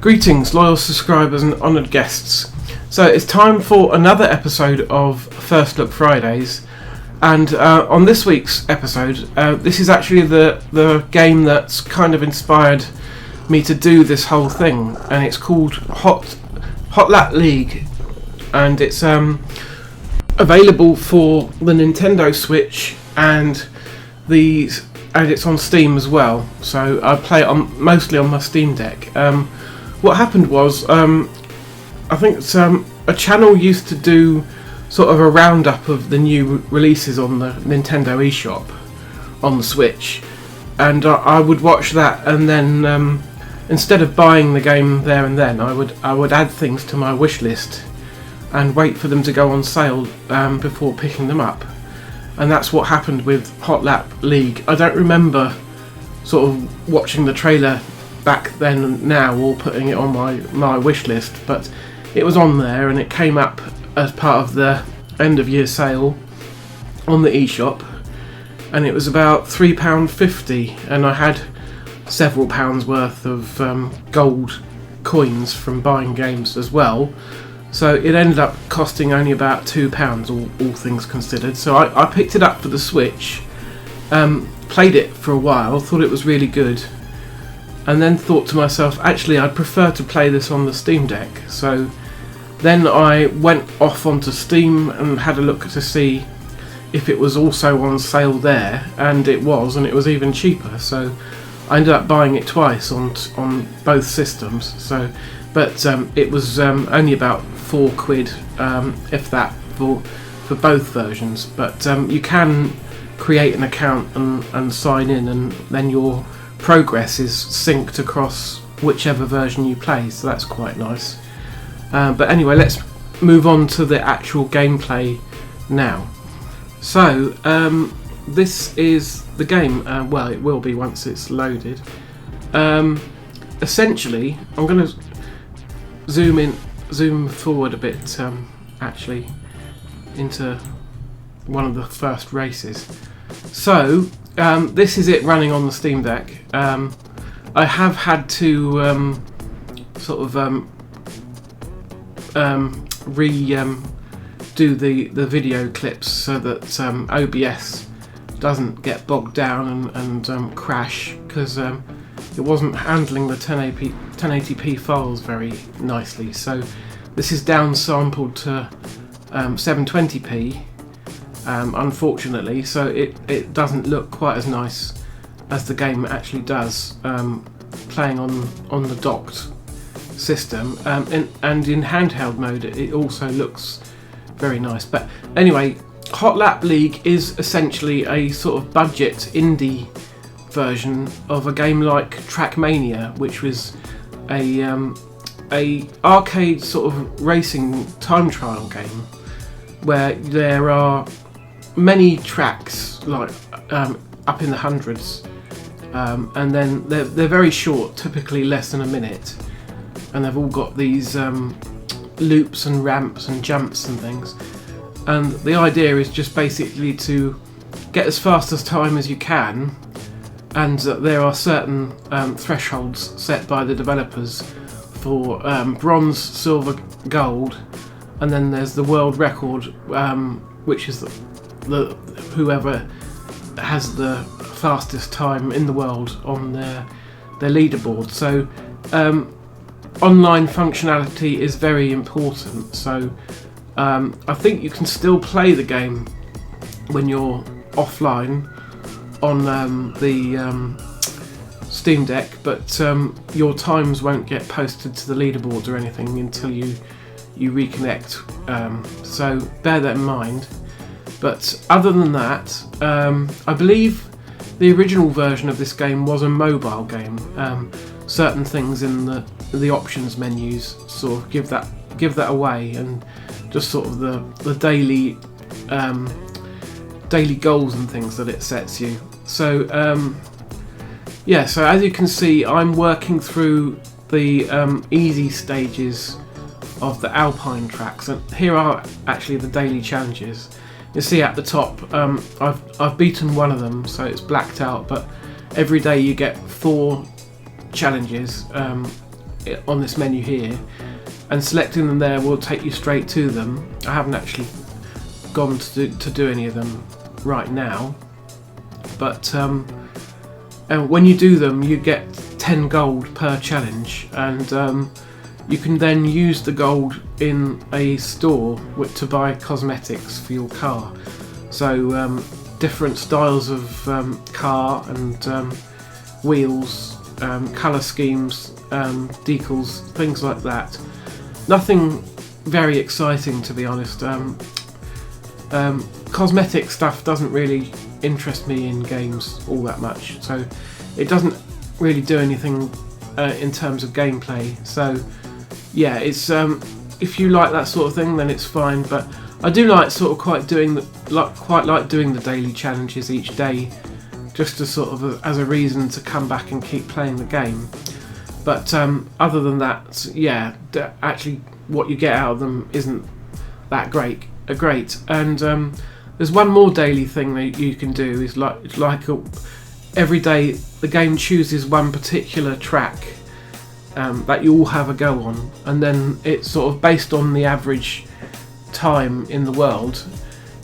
Greetings, loyal subscribers and honoured guests. So it's time for another episode of First Look Fridays, and on this week's episode, this is actually the game that's kind of inspired me to do this whole thing, and it's called Hot Lap League, and it's available for the Nintendo Switch and it's on Steam as well. So I play it mostly on my Steam Deck. What happened was, I think it's, a channel used to do sort of a roundup of the new releases on the Nintendo eShop on the Switch, and I would watch that, and then instead of buying the game there and then, I would add things to my wish list and wait for them to go on sale before picking them up. And that's what happened with Hot Lap League. I don't remember sort of watching the trailer back then and now, or putting it on my wish list, but it was on there, and it came up as part of the end of year sale on the eShop, and it was about £3.50, and I had several pounds worth of gold coins from buying games as well, so it ended up costing only about £2, all things considered. So I picked it up for the Switch, played it for a while, thought it was really good, and then thought to myself, actually I'd prefer to play this on the Steam Deck. So then I went off onto Steam and had a look to see if it was also on sale there, and it was even cheaper. So I ended up buying it twice on both systems. So, but it was only about £4, if that, for both versions. But you can create an account and sign in, and then your progress is synced across whichever version you play, so that's quite nice. But anyway, let's move on to the actual gameplay now. So this is the game. Well, it will be once it's loaded. Essentially, I'm going to zoom forward a bit, actually, into one of the first races. So this is it running on the Steam Deck. I have had to sort of redo the video clips so that OBS doesn't get bogged down and crash, because it wasn't handling the 1080p files very nicely. So this is downsampled to 720p. Unfortunately, so it doesn't look quite as nice as the game actually does, playing on the docked system, and in handheld mode it also looks very nice. But anyway, Hot Lap League is essentially a sort of budget indie version of a game like Trackmania, which was a arcade sort of racing time trial game where there are many tracks, like up in the hundreds, and then they're very short, typically less than a minute, and they've all got these loops and ramps and jumps and things, and the idea is just basically to get as fast as time as you can, and there are certain thresholds set by the developers for bronze, silver, gold, and then there's the world record, which is the whoever has the fastest time in the world on their leaderboard. So online functionality is very important. So I think you can still play the game when you're offline on the Steam Deck, but your times won't get posted to the leaderboard or anything until you reconnect. So bear that in mind. But other than that, I believe the original version of this game was a mobile game. Certain things in the options menus sort of give that away, and just sort of the daily goals and things that it sets you. So yeah, so as you can see, I'm working through the easy stages of the Alpine tracks, and here are actually the daily challenges. You see at the top, I've beaten one of them, so it's blacked out, but every day you get 4 challenges, on this menu here, and selecting them there will take you straight to them. I haven't actually gone to do any of them right now, but and when you do them you get 10 gold per challenge, and you can then use the gold in a store to buy cosmetics for your car. So different styles of car and wheels, colour schemes, decals, things like that. Nothing very exciting, to be honest. Cosmetic stuff doesn't really interest me in games all that much, so it doesn't really do anything in terms of gameplay. So yeah, it's if you like that sort of thing, then it's fine. But I do like quite like doing the daily challenges each day, just to sort of as a reason to come back and keep playing the game. But other than that, yeah, actually what you get out of them isn't that great. And there's one more daily thing that you can do. Is every day the game chooses one particular track that you all have a go on, and then it's sort of based on the average time in the world.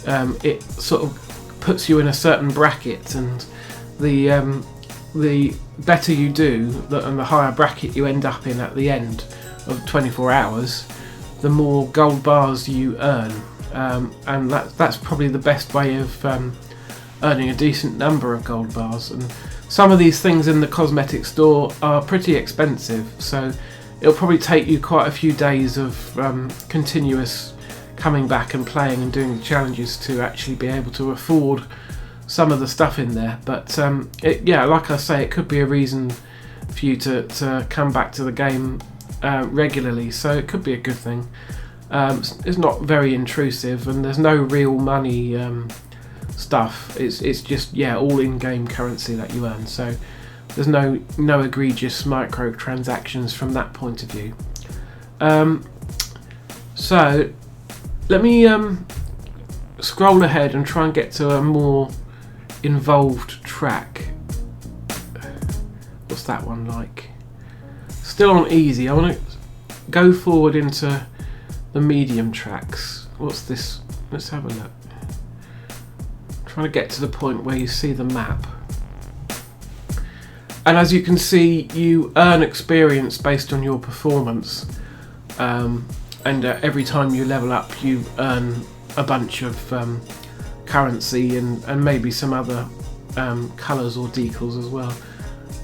It sort of puts you in a certain bracket, and the better you do, and the higher bracket you end up in at the end of 24 hours, the more gold bars you earn, and that's probably the best way of earning a decent number of gold bars. And some of these things in the cosmetic store are pretty expensive, so it'll probably take you quite a few days of continuous coming back and playing and doing the challenges to actually be able to afford some of the stuff in there. But yeah, like I say, it could be a reason for you to come back to the game regularly, so it could be a good thing. It's not very intrusive, and there's no real money stuff. It's just, yeah, all in-game currency that you earn, so there's no egregious microtransactions from that point of view. So let me scroll ahead and try and get to a more involved track. What's that one like? Still on easy. I want to go forward into the medium tracks. What's this? Let's have a look. Trying to get to the point where you see the map. And as you can see, you earn experience based on your performance. And every time you level up, you earn a bunch of currency and maybe some other colours or decals as well.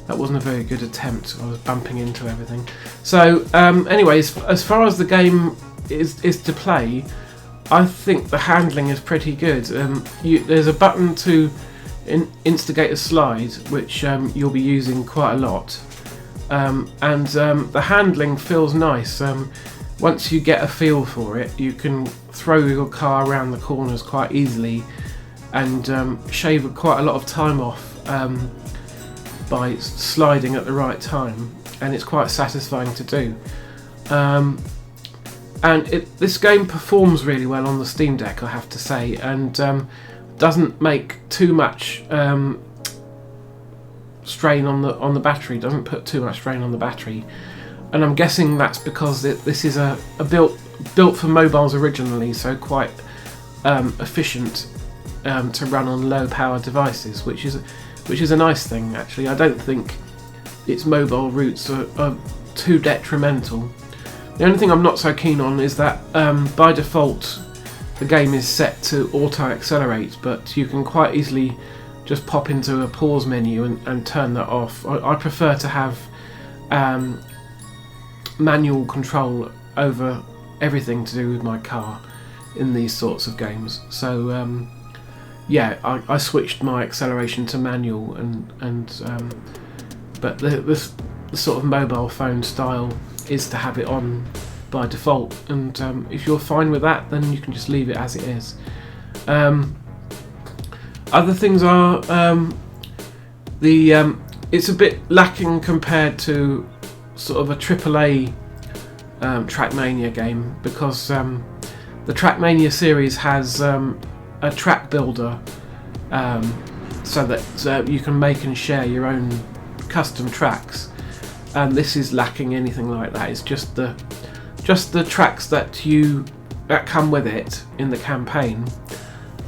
That wasn't a very good attempt. I was bumping into everything. So anyways, as far as the game is to play, I think the handling is pretty good. There's a button to instigate a slide, which you'll be using quite a lot, and the handling feels nice. Once you get a feel for it, you can throw your car around the corners quite easily and shave quite a lot of time off by sliding at the right time, and it's quite satisfying to do. And this game performs really well on the Steam Deck, I have to say, and doesn't make too much strain on the battery. Doesn't put too much strain on the battery, and I'm guessing that's because this is a built for mobiles originally, so quite efficient to run on low power devices, which is a nice thing actually. I don't think its mobile roots are too detrimental. The only thing I'm not so keen on is that by default the game is set to auto-accelerate, but you can quite easily just pop into a pause menu and turn that off. I prefer to have manual control over everything to do with my car in these sorts of games. So yeah, I switched my acceleration to manual, but the sort of mobile phone style is to have it on by default, and if you're fine with that, then you can just leave it as it is. Other things are it's a bit lacking compared to sort of a AAA Trackmania game, because the Trackmania series has a track builder, so that you can make and share your own custom tracks. and this is lacking anything like that. It's just the tracks that come with it in the campaign.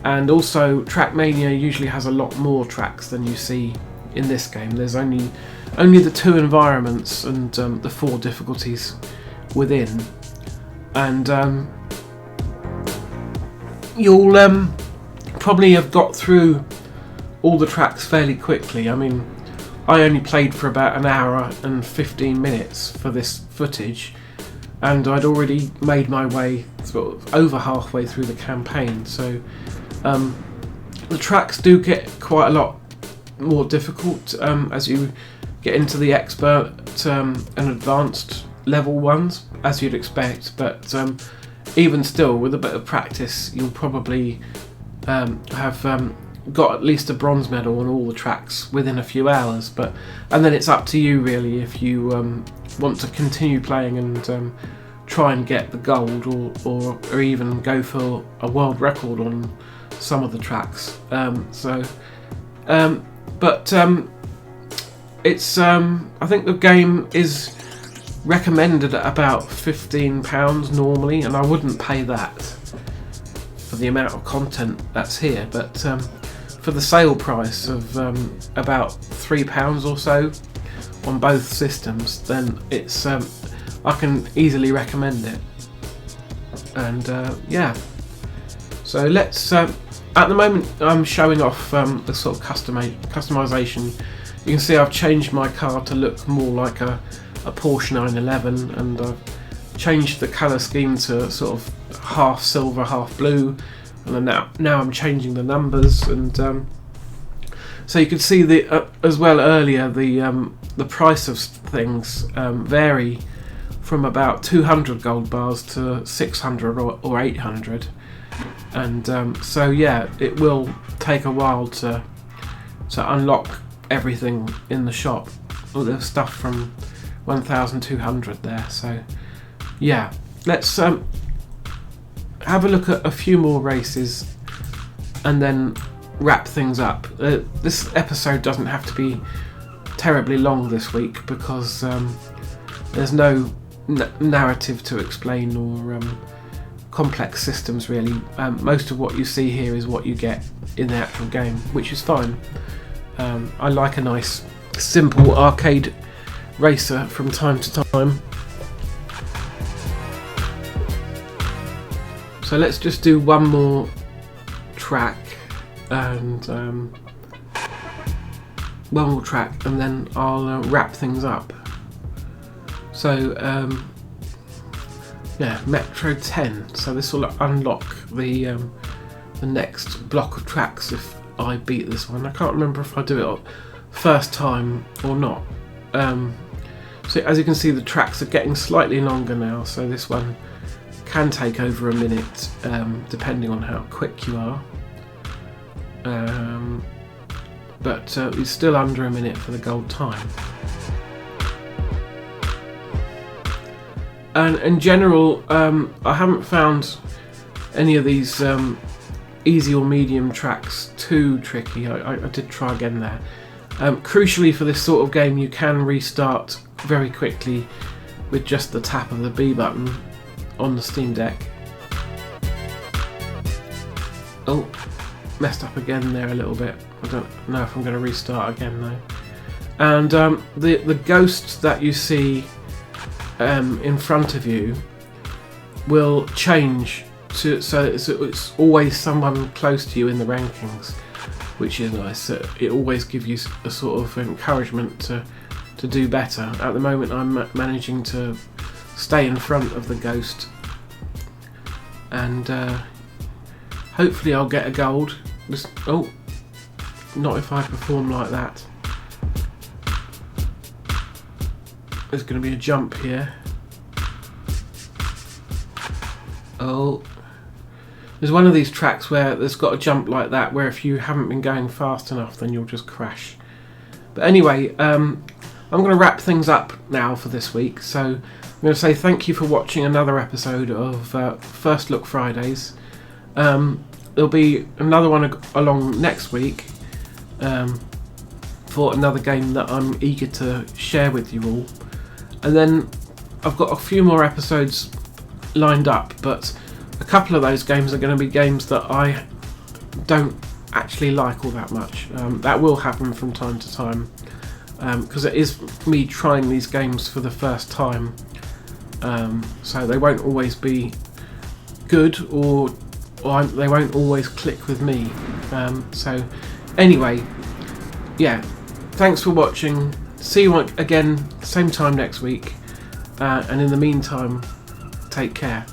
And also Trackmania usually has a lot more tracks than you see in this game. There's only the 2 environments and the 4 difficulties within, and you'll probably have got through all the tracks fairly quickly. I mean, I only played for about an hour and 15 minutes for this footage, and I'd already made my way sort of over halfway through the campaign. So the tracks do get quite a lot more difficult as you get into the expert and advanced level ones, as you'd expect, but even still, with a bit of practice, you'll probably have got at least a bronze medal on all the tracks within a few hours. And then it's up to you really if you want to continue playing and try and get the gold, or even go for a world record on some of the tracks. It's I think the game is recommended at about £15 normally, and I wouldn't pay that for the amount of content that's here, but for the sale price of about £3 or so on both systems, then it's I can easily recommend it. And yeah, so let's at the moment I'm showing off the sort of customization. You can see I've changed my car to look more like a Porsche 911, and I've changed the colour scheme to sort of half silver, half blue, and then now I'm changing the numbers. And so you could see as well earlier the price of things vary from about 200 gold bars to 600 or 800, and so yeah, it will take a while to unlock everything in the shop. All the stuff from 1200 there. So yeah, let's have a look at a few more races and then wrap things up. This episode doesn't have to be terribly long this week because there's no narrative to explain or complex systems really. Most of what you see here is what you get in the actual game, which is fine. I like a nice simple arcade racer from time to time. So let's just do one more track and then I'll wrap things up. So yeah, Metro 10. So this will unlock the next block of tracks if I beat this one. I can't remember if I do it first time or not. So as you can see, the tracks are getting slightly longer now, so this one can take over a minute depending on how quick you are, but it's still under a minute for the gold time. And in general, I haven't found any of these easy or medium tracks too tricky. I did try again there. Crucially for this sort of game, you can restart very quickly with just the tap of the B button on the Steam Deck. Oh, messed up again there a little bit. I don't know if I'm going to restart again though. And the ghost that you see in front of you will change so it's always someone close to you in the rankings, which is nice. It always gives you a sort of encouragement to do better. At the moment I'm managing to stay in front of the ghost, and hopefully I'll get a gold. Oh, not if I perform like that. There's going to be a jump here. Oh, there's one of these tracks where there's got a jump like that, where if you haven't been going fast enough then you'll just crash. But anyway, I'm going to wrap things up now for this week, so I'm going to say thank you for watching another episode of First Look Fridays. There'll be another one along next week for another game that I'm eager to share with you all. and then I've got a few more episodes lined up, but a couple of those games are going to be games that I don't actually like all that much. That will happen from time to time, because it is me trying these games for the first time, so they won't always be good, or they won't always click with me. So anyway, yeah, thanks for watching. See you again same time next week, and in the meantime, take care.